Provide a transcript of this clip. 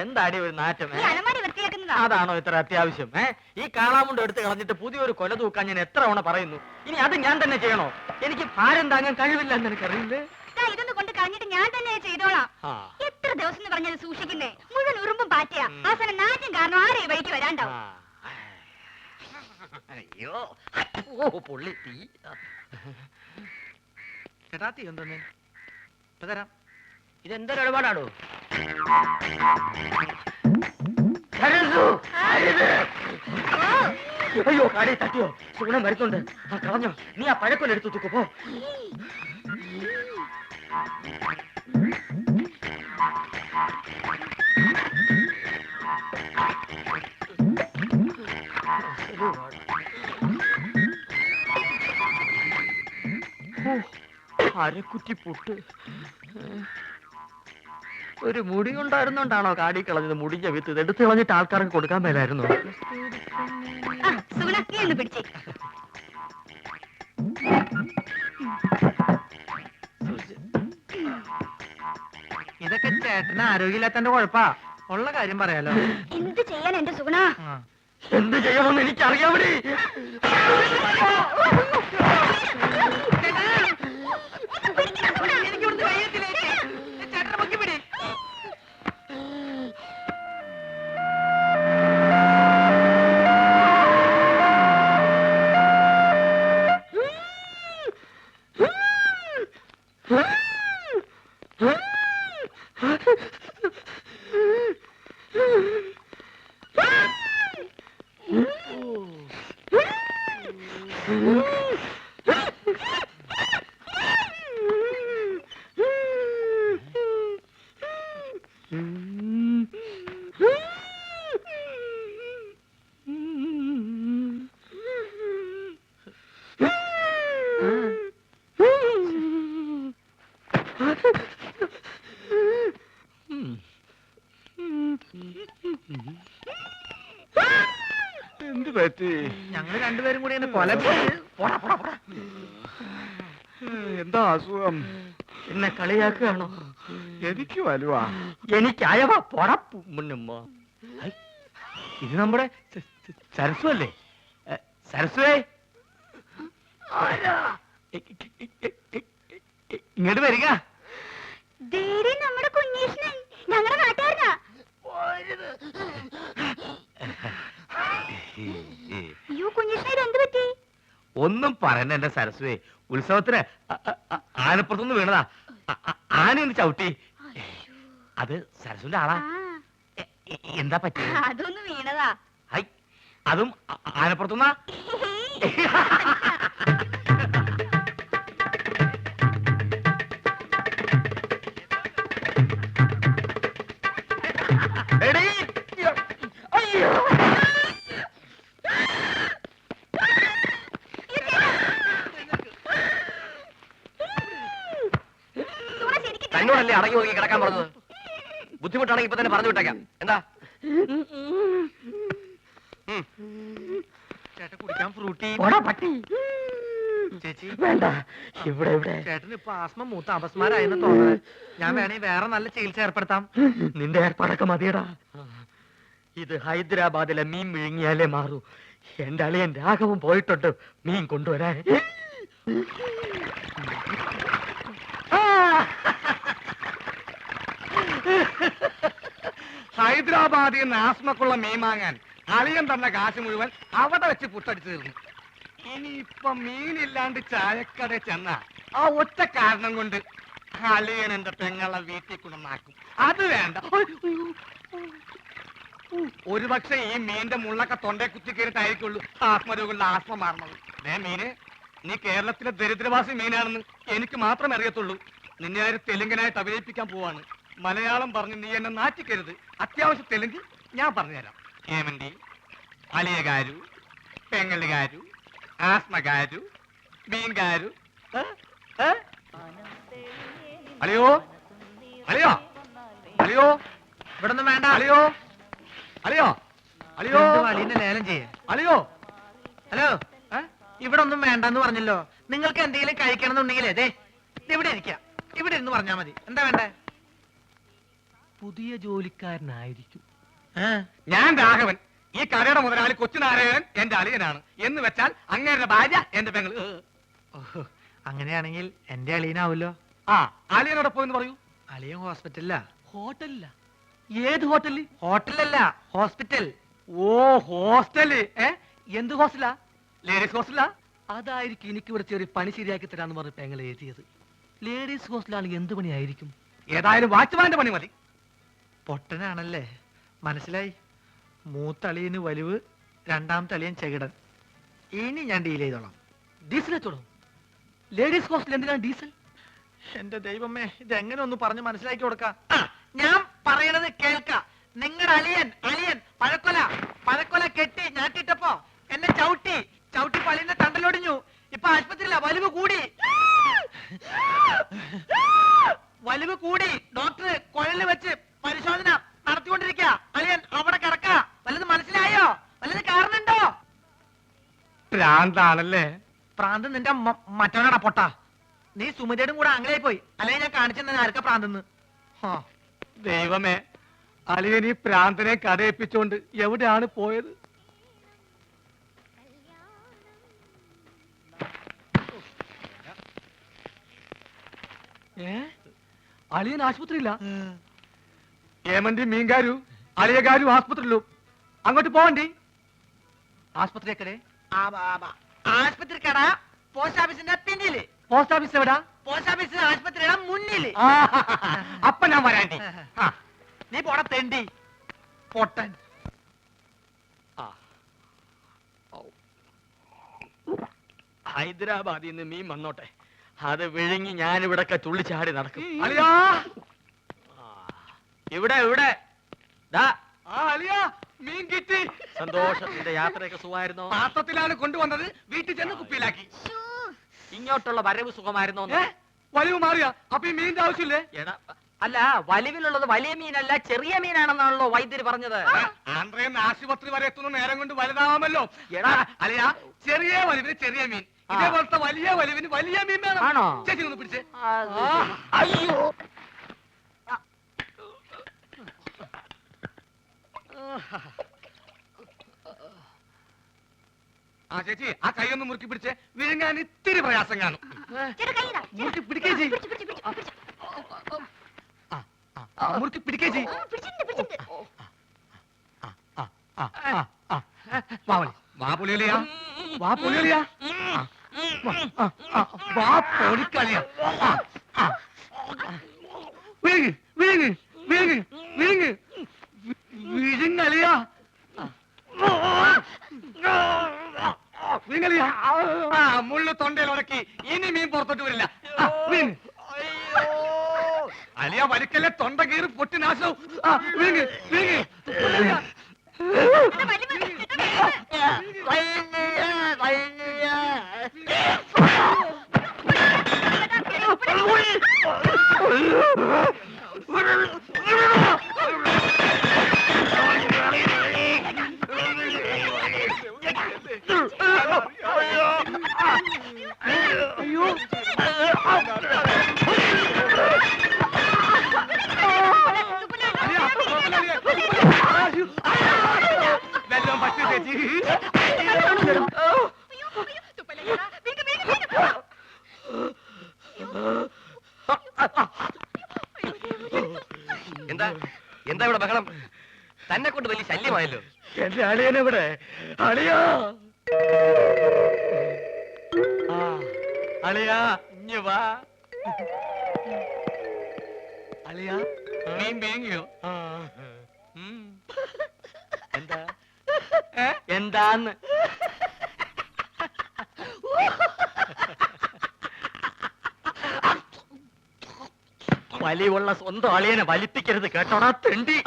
എന്താടി ഒരു നാറ്റം? അലമാരി വൃത്തിയാക്കുന്നതാ. അതാണോ ഇത്ര അത്യാവശ്യം? ഈ കാളാമുണ്ട് എടുത്ത് കളഞ്ഞിട്ട് പുതിയൊരു കൊല തൂക്കാൻ ഞാൻ എത്ര തവണ പറയുന്നു. ഇനി അത് ഞാൻ തന്നെ ചെയ്യണോ? എനിക്ക് ഭാരം താങ്ങാൻ കഴിവില്ല എന്ന് എനിക്കറിയില്ലേ. ഇതൊന്ന് കൊണ്ട് കളഞ്ഞിട്ട് ഞാൻ തന്നെ ചെയ്തോളാം. എത്ര ദിവസം എന്ന് പറഞ്ഞത് സൂക്ഷിക്കുന്നേ? മുഴുവൻ ഉറുമ്പും പാറ്റയാ. അവസാനം നാറ്റും കാരണം ആരെ ഈ വഴിക്ക് വരാണ്ടാവും. അയ്യോ പൊള്ളി തീ. ചേട്ടാ തീ എന്തോന്നേ തരാം. ഇതെന്തൊരു ഇടപാടാണോ? അയ്യോ കാടി തട്ടിയോ? സുഗുണം വരുന്നുണ്ട്. കളഞ്ഞോ? നീ ആ പഴക്കൊല്ല എടുത്തു തൂക്കോ. പോ. അരക്കുറ്റി പുട്ട്. ഒരു മുടി കൊണ്ടായിരുന്നോണ്ടാണോ കാടി കളഞ്ഞത്? മുടിഞ്ഞ വിത്ത് എടുത്ത് കളഞ്ഞിട്ട് ആൾക്കാർക്ക് കൊടുക്കാൻ മേലായിരുന്നു. ഇതൊക്കെ ചേട്ടന് ആരോഗ്യമില്ലാത്തന്റെ കുഴപ്പാ. ഉള്ള കാര്യം പറയാലോ. എന്ത് ചെയ്യാൻ എന്റെ സുഗുണ? എന്ത് ചെയ്യണമെന്ന് എനിക്കറിയാമടി. എന്ത് പറ്റി? ഞങ്ങൾ രണ്ടുപേരും കൂടി കൊല. എന്താ അസുഖം? എന്നെ കളിയാക്കുകയാണോ? എനിക്ക് വലുവാ. എനിക്ക് അയവാ. മുന്നുമ്മ. ഇത് നമ്മുടെ സരസ്വ അല്ലേ? സരസ്വേ ഇങ്ങോട്ട് വരിക. നമ്മുടെ കുഞ്ഞീഷ്ണൻ ഞങ്ങളുടെ നാട്ടുകാരനാ. അയ്യോ കുഞ്ഞീഷ്ണൻ എന്ത് പറ്റി? ഒന്നും പറയണ്ട എന്റെ സരസ്വേ. ഉത്സവത്തിന് ആനപ്പുറത്തുനിന്ന് വീണതാ. ആനയൊന്ന് ചവിട്ടി. അത് സരസ്വന്റെ ആളാ. എന്താ പറ്റി? അതൊന്ന് വീണതാ. അതും ആനപ്പുറത്തുനിന്നാ? തന്നോടല്ലേ അടങ്ങി ഒതുങ്ങി കിടക്കാൻ പറഞ്ഞത്? ബുദ്ധിമുട്ടാണെങ്കിൽ ഇപ്പൊ തന്നെ പറഞ്ഞു വിട്ടേക്കാം. എന്താ ചേട്ടൻ കുടിക്കാൻ ഫ്രൂട്ടി? ചേച്ചി വേണ്ട. ഇവിടെ ചേട്ടന് ഇപ്പൊ ആസ്മ മൂത്ത അപസ്മാരായെന്ന് തോന്നുന്നത്. ഞാൻ വേണേ വേറെ നല്ല ചികിത്സ ഏർപ്പെടുത്താം. നിന്റെ ഏർപ്പാടൊക്കെ മതിയടാ. ഇത് ഹൈദരാബാദിലെ മീൻ വിഴുങ്ങിയാലേ മാറൂ. എന്റെ അളിയൻ രാഘവൻ പോയിട്ടുണ്ട് മീൻ കൊണ്ടുവരാൻ. ഹൈദരാബാദിൽ നിന്ന് ആസ്മക്കുള്ള മീൻ വാങ്ങാൻ അളിയൻ തന്ന കാശ് മുഴുവൻ അവിടെ വെച്ച് പുട്ടടിച്ചു തീർന്നു. ഇനിയിപ്പൊ മീനില്ലാണ്ട് ചായക്കട ചെന്ന ആ ഒറ്റ കാരണം കൊണ്ട് അളിയൻ എന്റെ പെങ്ങളെ വീട്ടിൽ കൊണ്ടുവന്നാക്കും. അത് വേണ്ട. ഒരുപക്ഷെ ഈ മീന്റെ മുള്ളൊക്കെ തൊണ്ടേ കുത്തി കയറിട്ടായിരിക്കുള്ളൂ ആത്മരോഗങ്ങളുടെ ആസ്മ മാറണത്. മീന് നീ കേരളത്തിലെ ദരിദ്രവാസി മീനാണെന്ന് എനിക്ക് മാത്രമേ അറിയത്തുള്ളൂ. നിന്നെ ആര് തെലുങ്കനായിട്ട് അഭിനയിപ്പിക്കാൻ പോവാണ്. മലയാളം പറഞ്ഞ് നീ എന്നെ നാറ്റിക്കരുത്. അത്യാവശ്യം തെലുങ്ക് ഞാൻ പറഞ്ഞുതരാം. ഏമന്റി, അലിയകാരു, പെങ്ങലുകാരു, ആസ്മകാരു, മീൻകാരു. അലിയോ അലിയോ അലിയോ ഇവിടെ ഒന്നും വേണ്ട. അലിയോ അലിയോ അലിയോ അലീനെ ലേലം ചെയ്യേ. അലിയോ ഹലോ ഇവിടെ ഒന്നും വേണ്ടെന്ന് പറഞ്ഞല്ലോ. നിങ്ങൾക്ക് എന്തെങ്കിലും കഴിക്കണം എന്നുണ്ടെങ്കിൽ അതെ ഇവിടെ ഇരിക്കാം. ഇവിടെ ഇരുന്ന് പറഞ്ഞാൽ മതി. എന്താ വേണ്ടേ? പുതിയ ജോലിക്കാരനായിരിക്കും. ഞാൻ രാഘവൻ, ഈ കടയുടെ മുതലാളി കൊച്ചുനാരായണൻ എന്റെ അളിയനാണ്. എന്ന് വെച്ചാൽ അങ്ങേരുടെ ഭാര്യ എന്റെ പെങ്ങള്. അങ്ങനെയാണെങ്കിൽ എന്റെ അളിയനാവല്ലോ. ആ, അളിയനോടൊപ്പം എന്ന് പറയൂ. അളിയൻ ഹോസ്പിറ്റലിലാ. ഹോട്ടലില്ല? ഏത് ഹോട്ടലിൽ? ഹോട്ടലല്ല, ഹോസ്പിറ്റൽ. ഓ, ഹോസ്റ്റല്. എന്ത് ഹോസ്റ്റലാ? ലേഡീസ് ഹോസ്റ്റലാ? അതായിരിക്കും എനിക്ക് ഇവിടെ ചെറിയ പണി ശരിയാക്കി തരാന്ന് പറഞ്ഞ പെങ്ങൾ എഴുതിയത്. ലേഡീസ് ഹോസ്റ്റലാണെങ്കിൽ എന്ത് പണിയായിരിക്കും? ഏതായാലും വാച്ച്മാന്റെ പണി മതി. പൊട്ടനാണല്ലേ, മനസ്സിലായി. മൂത്തളിയന് വലിവ്, രണ്ടാമത്തെ അളിയൻ ചെകിടൻ. ഇനി ഞാൻ ഡീൽ ചെയ്തോളാം. ഡീസൽ വെച്ചോളൂ. ലേഡീസ് ഹോസ്റ്റൽ എന്തിനാണ് ഡീസൽ? എന്റെ ദൈവമേ, ഇതെങ്ങനെ ഒന്ന് പറഞ്ഞ് മനസ്സിലാക്കി കൊടുക്കാം. ഞാൻ പറയണത് കേൾക്ക. നിങ്ങളുടെ അളിയൻ പഴക്കൊല കെട്ടി ഞാട്ടിട്ടപ്പോ എന്നെ ചവിട്ടി പള്ളിന്റെ തണ്ടലൊടിഞ്ഞു. ഇപ്പൊ ആശുപത്രിയില്ല, വലിവ് കൂടി. ഡോക്ടർ കുഴലിൽ വെച്ച് പരിശോധന നടത്തിക്കൊണ്ടിരിക്കുക. അളിയൻ അവിടെ കിടക്ക. വല്ലത് മനസ്സിലായോ? വല്ലത് കാരണുണ്ടോ? ഭ്രാന്താണല്ലേ? പ്രാന്ത് നിന്റെ മറ്റവനാടാ പൊട്ട. നീ സുമതിയുടെ കൂടെ ആംഗ്ലയായി പോയി. അല്ലെങ്കിൽ ഞാൻ കാണിച്ചെന്നെ ആർക്കാ പ്രാന്തെന്ന്. ദൈവമേ, അളിയൻ ഈ പ്രാന്തനെ കഥയിപ്പിച്ചോണ്ട് എവിടെയാണ് പോയത്? അളിയൻ ആശുപത്രിയില്ല? ഏമന്തി മീൻകാരു അളിയകാരു ആസ്പത്രിയിലും. അങ്ങോട്ട് പോവണ്ടി. ആസ്പത്രി എക്കടെ? ആശുപത്രി കട പോസ്റ്റ് ഓഫീസിന്റെ പിന്നില്. പോസ്റ്റ് ഓഫീസ് എവിടാ? പോസ്റ്റ് ഓഫീസ് ആശുപത്രിയുടെ മുന്നില്. അപ്പൊ ഞാൻ വരാണ്ടി. നീ പോട തെണ്ടി പൊട്ടൻ. ഹൈദരാബാദിൽ നിന്ന് മീൻ വന്നോട്ടെ, അത് വിഴുങ്ങി ഞാനിവിടൊക്കെ തുള്ളിച്ചാടി നടക്കും. അളിയാ, ഇവിടെ ദാ അളിയാ, മീൻ കിട്ടി. സന്തോഷത്തിന്റെ യാത്രയൊക്കെ സുഖമായിരുന്നോ? പാത്രത്തിലാണ് കൊണ്ടുവന്നത്, വീട്ടിൽ ചെന്ന് കുപ്പിയിലാക്കി. ഇങ്ങോട്ടുള്ള വരവ് സുഖമായിരുന്നോ? വലിവ് മാറിയാ? അപ്പൊ ഈ മീനിന്റെ ആവശ്യമില്ലേ? എടാ, അല്ല, വലിവിലുള്ളത് വലിയ മീനല്ല ചെറിയ മീനാണെന്നാണല്ലോ വൈദ്യര് പറഞ്ഞത്. ആന്ധ്രയിൽ ആശുപത്രി വരെ എത്തുന്ന നേരം കൊണ്ട് വലുതാവാമല്ലോ. എടാ അളിയാ, ചെറിയ വലിവിന് ചെറിയ മീൻ, ഇതേപോലത്തെ വലിയ വലിവിന് വലിയ മീൻ വേണം. ആണോ? ചേച്ചി ഒന്ന് പിടിച്ചേ. അയ്യോ, ആ ചേച്ചി, ആ കൈ ഒന്ന് മുറുക്കി പിടിച്ചേ. വിഴുങ്ങാൻ ഇത്തിരി പ്രയാസം കാണും. മുറുക്കി പിടിക്കേ ചെയ്. മുറുക്കി പിടിക്കേ ചെയ്. വാ പൊളിയലിയാ, വാ പൊളിയലിയാ, വാ പൊളിക്കളിയാ. വിഴുങ്ങ് വിഴുങ്ങ് വിഴുങ്ങ് വിഴുങ്ങ് വിഴുങ്ങലിയാ, വിഴുങ്ങലിയാ. മുള്ളു തൊണ്ടയിൽ ഉടക്കി, ഇനി മീൻ പുറത്തോട്ട് വരില്ല. അലിയ വലിക്കല്ലേ, തൊണ്ട കീറി പൊട്ടി നാശവും. വിഴുങ്ങ് വിഴുങ്ങ്. വെള്ളം പറ്റി ചേച്ചി. എന്താ ഇവിടെ ബഹളം? തന്നെ കൊണ്ട് വലിയ ശല്യമായല്ലോ. എന്റെ അളിയനെവിടെ? അളിയാ, അളിയാ, ഇഞ്ഞ് വാ. അളിയാ, മീൻ വേങ്ങിയോ? എന്താ എന്താന്ന്? വലിവുള്ള സ്വന്തം അളിയനെ വലിപ്പിക്കരുത് കേട്ടോടാ തെണ്ടി.